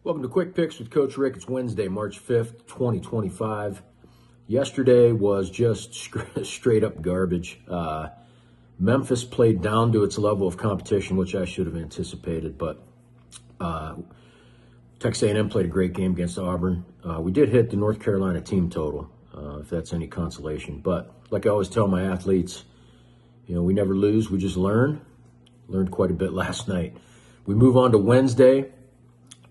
Welcome to Quick Picks with Coach Rick. It's Wednesday, March 5th, 2025. Yesterday was just straight up garbage. Memphis played down to its level of competition, which I should have anticipated, but Texas A&M played a great game against Auburn. We did hit the North Carolina team total, if that's any consolation. But like I always tell my athletes, we never lose, we just learn. Learned quite a bit last night. We move on to Wednesday.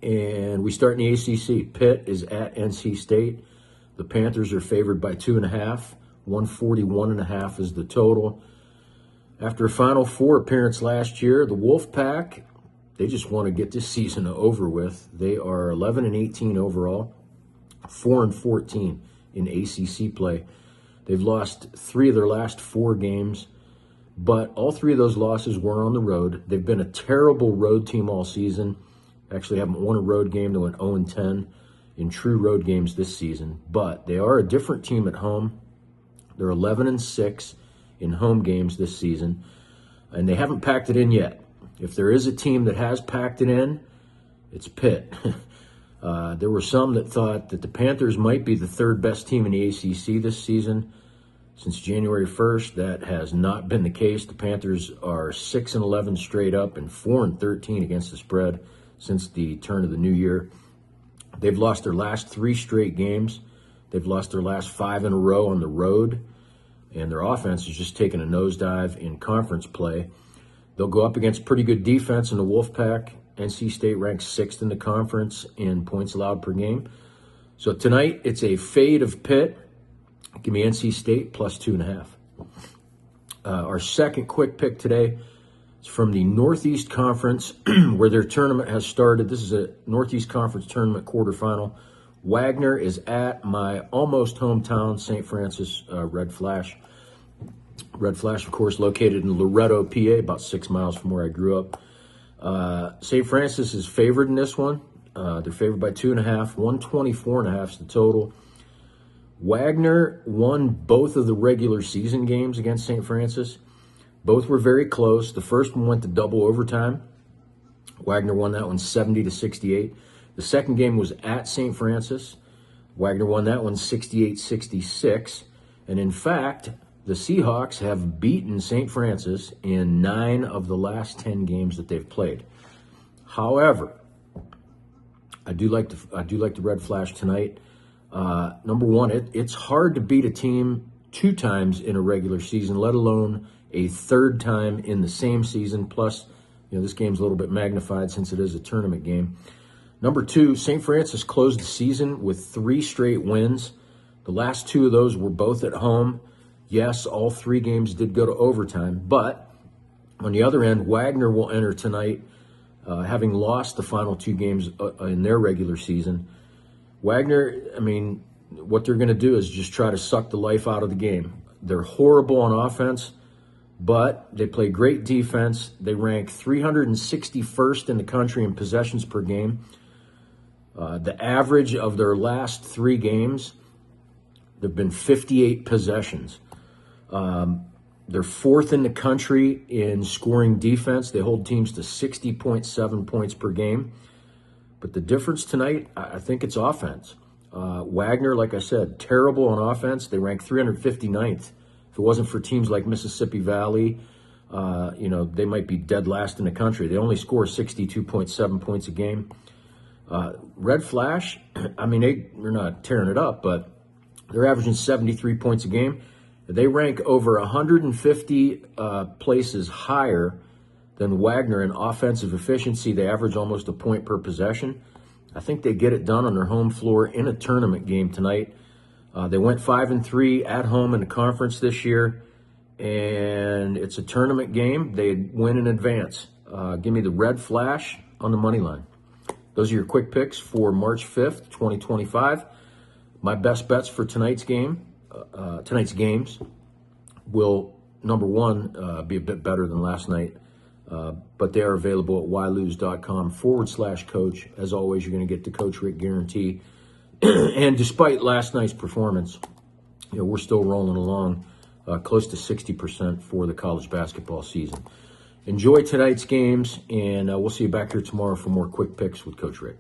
And we start in the ACC. Pitt is at NC State. The Panthers are favored by 2.5. 141.5 is the total. After a Final Four appearance last year, the Wolfpack, they just want to get this season over with. They are 11-18 overall, 4-14 in ACC play. They've lost 3 of their last 4 games, but all 3 of those losses were on the road. They've been a terrible road team all season. Actually haven't won a road game. They went 0-10 in true road games this season. But they are a different team at home. They're 11-6 in home games this season. And they haven't packed it in yet. If there is a team that has packed it in, it's Pitt. There were some that thought that the Panthers might be the 3rd best team in the ACC this season. Since January 1st, that has not been the case. The Panthers are 6-11 straight up and 4-13 against the spread since the turn of the new year. They've lost their last 3 straight games. They've lost their last 5 in a row on the road, and their offense is just taking a nosedive in conference play. They'll go up against pretty good defense in the Wolfpack. NC State ranks 6th in the conference in points allowed per game. So tonight, it's a fade of Pitt. Give me NC State plus 2.5. Our second quick pick today, it's from the Northeast Conference, where their tournament has started. This is a Northeast Conference tournament quarterfinal. Wagner is at my almost hometown, St. Francis Red Flash. Red Flash, of course, located in Loretto, PA, about 6 miles from where I grew up. St. Francis is favored in this one. They're favored by 2.5. 124.5 is the total. Wagner won both of the regular season games against St. Francis. Both were very close. The first one went to double overtime. Wagner won that one 70-68. The second game was at St. Francis. Wagner won that one 68-66. And in fact, the Seahawks have beaten St. Francis in 9 of the last 10 games that they've played. However, I do like the Red Flash tonight. Number one, it's hard to beat a team 2 times in a regular season, let alone a 3rd time in the same season. Plus, this game's a little bit magnified since it is a tournament game. Number 2, St. Francis closed the season with 3 straight wins. The last 2 of those were both at home. Yes, all 3 games did go to overtime, but on the other end, Wagner will enter tonight, having lost the final 2 games in their regular season. Wagner, what they're going to do is just try to suck the life out of the game. They're horrible on offense, but they play great defense. They rank 361st in the country in possessions per game. The average of their last 3 games, there have been 58 possessions. They're 4th in the country in scoring defense. They hold teams to 60.7 points per game. But the difference tonight, I think it's offense. Wagner, like I said, terrible on offense. They rank 359th. If it wasn't for teams like Mississippi Valley, they might be dead last in the country. They only score 62.7 points a game. Red Flash, they're not tearing it up, but they're averaging 73 points a game. They rank over 150 places higher than Wagner in offensive efficiency. They average almost a point per possession. I think they get it done on their home floor in a tournament game tonight. They went 5-3 at home in the conference this year, and it's a tournament game. They win in advance. Give me the Red Flash on the money line. Those are your quick picks for March 5th, 2025. My best bets for tonight's games will, number 1, be a bit better than last night. But they are available at whylose.com/coach. As always, you're going to get the Coach Rick guarantee. And despite last night's performance, we're still rolling along close to 60% for the college basketball season. Enjoy tonight's games, and we'll see you back here tomorrow for more quick picks with Coach Rick.